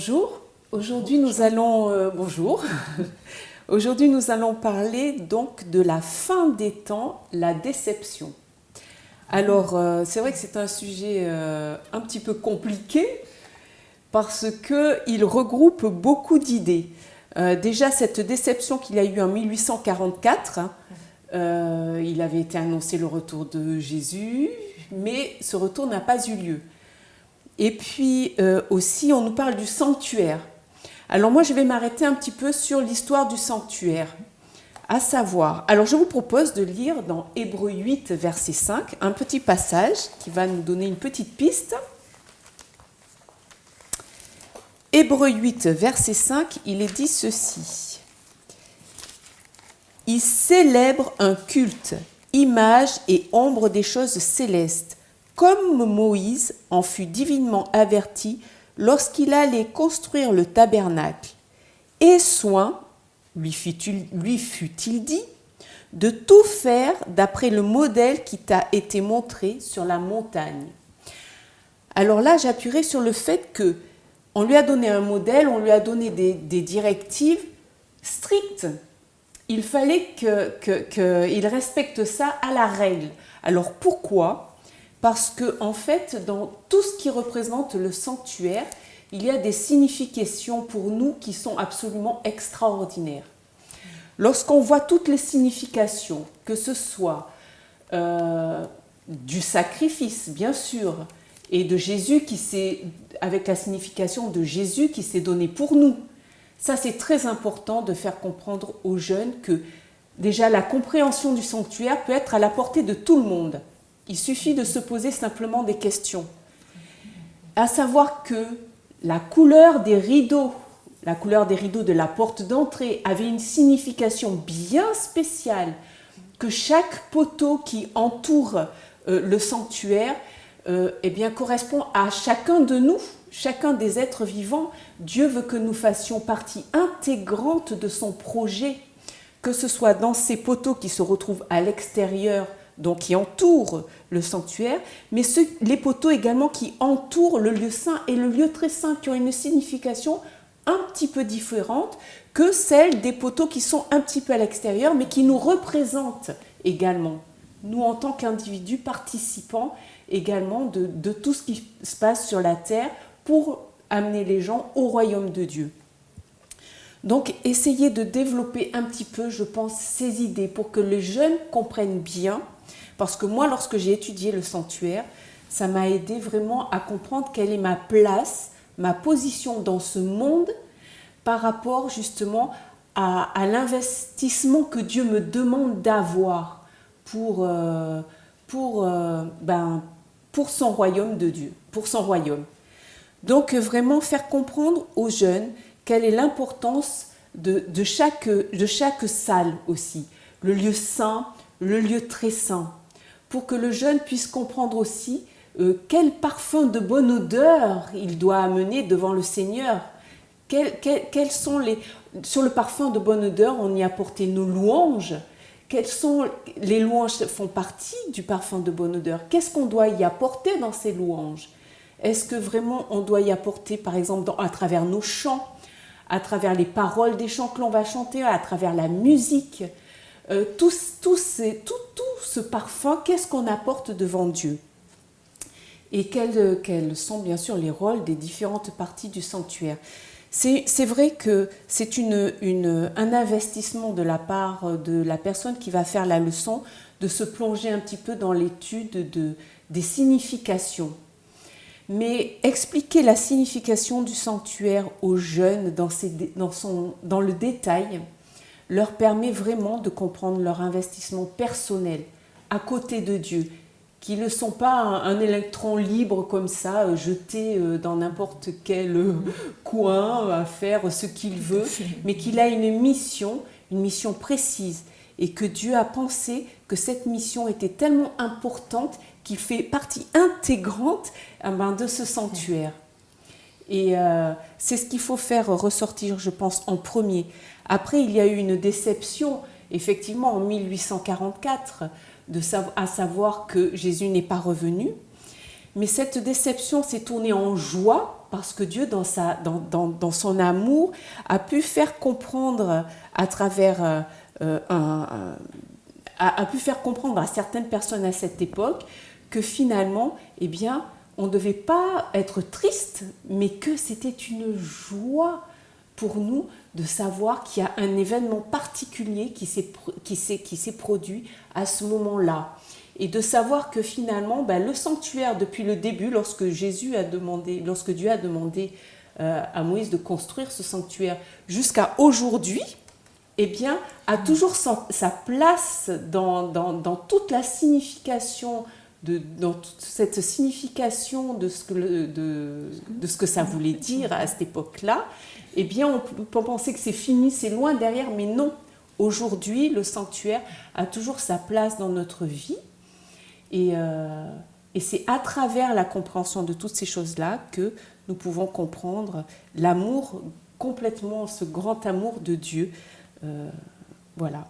Bonjour. Aujourd'hui nous allons bonjour. Aujourd'hui nous allons parler donc de la fin des temps, la déception. Alors c'est vrai que c'est un sujet un petit peu compliqué parce que il regroupe beaucoup d'idées. Déjà cette déception qu'il a eue en 1844, il avait été annoncé le retour de Jésus, mais ce retour n'a pas eu lieu. Et puis aussi, on nous parle du sanctuaire. Alors moi, je vais m'arrêter un petit peu sur l'histoire du sanctuaire. À savoir, alors je vous propose de lire dans Hébreux 8, verset 5, un petit passage qui va nous donner une petite piste. Hébreux 8, verset 5, il est dit ceci. « Il célèbre un culte, image et ombre des choses célestes, comme Moïse en fut divinement averti lorsqu'il allait construire le tabernacle. Et soin, lui fut-il dit, de tout faire d'après le modèle qui t'a été montré sur la montagne. » Alors là, j'appuierai sur le fait que on lui a donné un modèle, on lui a donné des directives strictes. Il fallait qu'il respecte ça à la règle. Alors pourquoi ? Parce que en fait, dans tout ce qui représente le sanctuaire, il y a des significations pour nous qui sont absolument extraordinaires. Lorsqu'on voit toutes les significations, que ce soit du sacrifice, bien sûr, et de Jésus avec la signification de Jésus qui s'est donné pour nous, ça c'est très important de faire comprendre aux jeunes que déjà la compréhension du sanctuaire peut être à la portée de tout le monde. Il suffit de se poser simplement des questions. À savoir que la couleur des rideaux de la porte d'entrée avait une signification bien spéciale, que chaque poteau qui entoure le sanctuaire correspond à chacun de nous, chacun des êtres vivants. Dieu veut que nous fassions partie intégrante de son projet, que ce soit dans ces poteaux qui se retrouvent à l'extérieur, donc qui entourent le sanctuaire, mais les poteaux également qui entourent le lieu saint et le lieu très saint, qui ont une signification un petit peu différente que celle des poteaux qui sont un petit peu à l'extérieur, mais qui nous représentent également, nous en tant qu'individus participants également de tout ce qui se passe sur la terre pour amener les gens au royaume de Dieu. Donc, essayez de développer un petit peu, je pense, ces idées pour que les jeunes comprennent bien. Parce que moi, lorsque j'ai étudié le sanctuaire, ça m'a aidé vraiment à comprendre quelle est ma place, ma position dans ce monde par rapport justement à l'investissement que Dieu me demande d'avoir pour son royaume de Dieu, pour son royaume. Donc, vraiment faire comprendre aux jeunes quelle est l'importance de chaque salle aussi, le lieu saint, le lieu très saint, pour que le jeune puisse comprendre aussi quel parfum de bonne odeur il doit amener devant le Seigneur. Quels sont sur le parfum de bonne odeur, on y a porté nos louanges. Les louanges font partie du parfum de bonne odeur. Qu'est-ce qu'on doit y apporter dans ces louanges ? Est-ce que vraiment on doit y apporter, par exemple, à travers nos chants, à travers les paroles des chants que l'on va chanter, à travers la musique, tout ce parfum, qu'est-ce qu'on apporte devant Dieu? Et quels sont bien sûr les rôles des différentes parties du sanctuaire. C'est vrai que c'est un investissement de la part de la personne qui va faire la leçon, de se plonger un petit peu dans l'étude des significations. Mais expliquer la signification du sanctuaire aux jeunes dans le détail leur permet vraiment de comprendre leur investissement personnel à côté de Dieu, qui ne sont pas un électron libre comme ça, jeté dans n'importe quel coin à faire ce qu'il veut, mais qu'il a une mission précise, et que Dieu a pensé que cette mission était tellement importante qu'il fait partie intégrante de ce sanctuaire. Et c'est ce qu'il faut faire ressortir, je pense, en premier. Après, il y a eu une déception, effectivement, en 1844, à savoir que Jésus n'est pas revenu. mais cette déception s'est tournée en joie parce que Dieu, dans son amour, a pu faire comprendre à travers a pu faire comprendre à certaines personnes à cette époque que finalement, eh bien, on ne devait pas être triste, mais que c'était une joie pour nous de savoir qu'il y a un événement particulier qui s'est produit à ce moment-là. Et de savoir que finalement, le sanctuaire, depuis le début, lorsque Dieu a demandé à Moïse de construire ce sanctuaire, jusqu'à aujourd'hui, eh bien, a toujours sa place dans toute la signification, dans toute cette signification de ce que ça voulait dire à cette époque-là. Eh bien, on peut penser que c'est fini, c'est loin derrière, mais non. Aujourd'hui, le sanctuaire a toujours sa place dans notre vie. Et c'est à travers la compréhension de toutes ces choses-là que nous pouvons comprendre l'amour complètement, ce grand amour de Dieu. Voilà.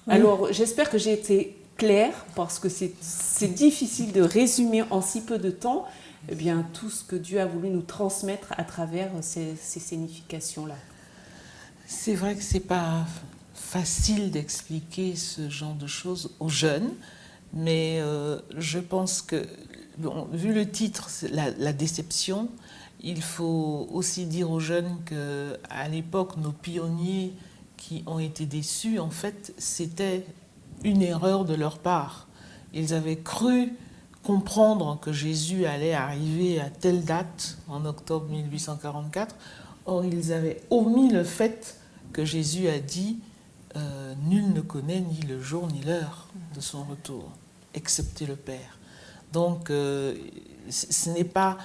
Oui. Alors, j'espère que j'ai été claire, parce que c'est difficile de résumer en si peu de temps tout ce que Dieu a voulu nous transmettre à travers ces significations-là. C'est vrai que ce n'est pas facile d'expliquer ce genre de choses aux jeunes, mais je pense que, vu le titre, la déception, il faut aussi dire aux jeunes qu'à l'époque, nos pionniers qui ont été déçus, en fait, c'était une erreur de leur part. Ils avaient cru comprendre que Jésus allait arriver à telle date, en octobre 1844. Or, ils avaient omis le fait que Jésus a dit « Nul ne connaît ni le jour ni l'heure de son retour, excepté le Père ». Donc, ce n'est pas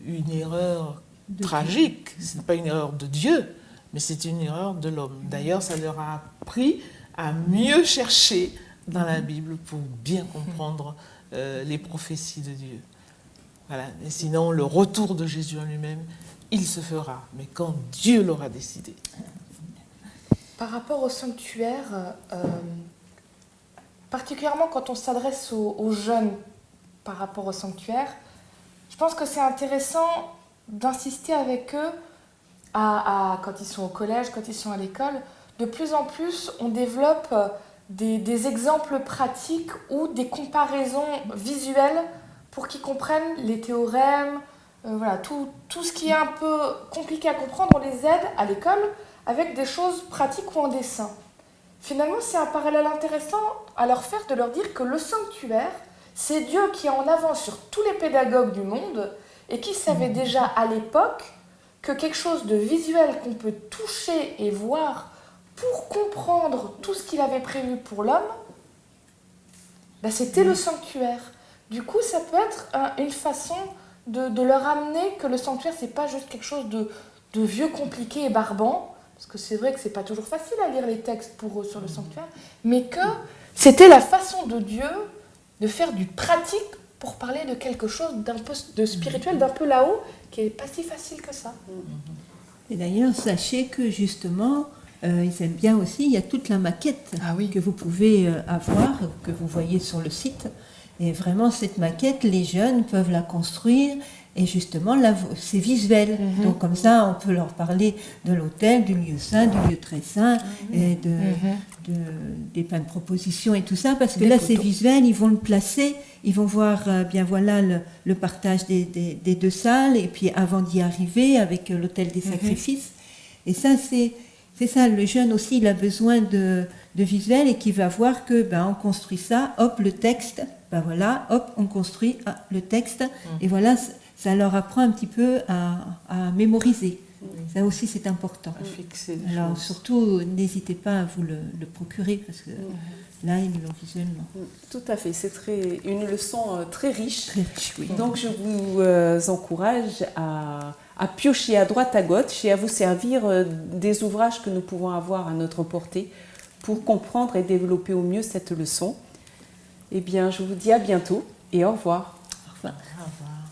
une erreur tragique, ce n'est pas une erreur de Dieu, mais c'est une erreur de l'homme. D'ailleurs, ça leur a appris à mieux chercher dans la Bible pour bien comprendre les prophéties de Dieu. Voilà. Et sinon, le retour de Jésus en lui-même, il se fera, mais quand Dieu l'aura décidé. Par rapport au sanctuaire, particulièrement quand on s'adresse aux jeunes par rapport au sanctuaire, je pense que c'est intéressant d'insister avec eux quand ils sont au collège, quand ils sont à l'école. De plus en plus, on développe des exemples pratiques ou des comparaisons visuelles pour qu'ils comprennent les théorèmes, voilà, tout ce qui est un peu compliqué à comprendre, on les aide à l'école avec des choses pratiques ou en dessin. Finalement, c'est un parallèle intéressant à leur faire, de leur dire que le sanctuaire, c'est Dieu qui est en avance sur tous les pédagogues du monde et qui savait déjà à l'époque que quelque chose de visuel qu'on peut toucher et voir pour comprendre tout ce qu'il avait prévu pour l'homme, c'était le sanctuaire. Du coup, ça peut être une façon de leur amener que le sanctuaire, c'est pas juste quelque chose de vieux, compliqué et barbant, parce que c'est vrai que c'est pas toujours facile à lire les textes pour eux sur le sanctuaire, mais que c'était la façon de Dieu de faire du pratique pour parler de quelque chose d'un peu de spirituel, d'un peu là-haut, qui n'est pas si facile que ça. Et d'ailleurs, sachez que justement, ils aiment bien aussi, il y a toute la maquette que vous pouvez avoir, que vous voyez sur le site. Et vraiment, cette maquette, les jeunes peuvent la construire. Et justement, là, c'est visuel. Donc comme ça, on peut leur parler de l'autel, du lieu saint, du lieu très saint, et des plein de propositions et tout ça. Parce que là, c'est visuel, ils vont le placer, ils vont voir le partage des deux salles, et puis avant d'y arriver, avec l'autel des sacrifices. Et ça, c'est ça, le jeune aussi, il a besoin de visuel, et qui va voir que, on construit ça, hop, le texte, hop, on construit le texte, et voilà, ça leur apprend un petit peu à mémoriser. Ça aussi, c'est important. À fixer alors, surtout, n'hésitez pas à vous le procurer, parce que là, ils l'ont visuellement. Tout à fait, c'est une leçon très riche. Très riche, oui. Donc, je vous encourage à piocher à droite, à gauche, et à vous servir des ouvrages que nous pouvons avoir à notre portée pour comprendre et développer au mieux cette leçon. Eh bien, je vous dis à bientôt et au revoir. Au revoir. Au revoir.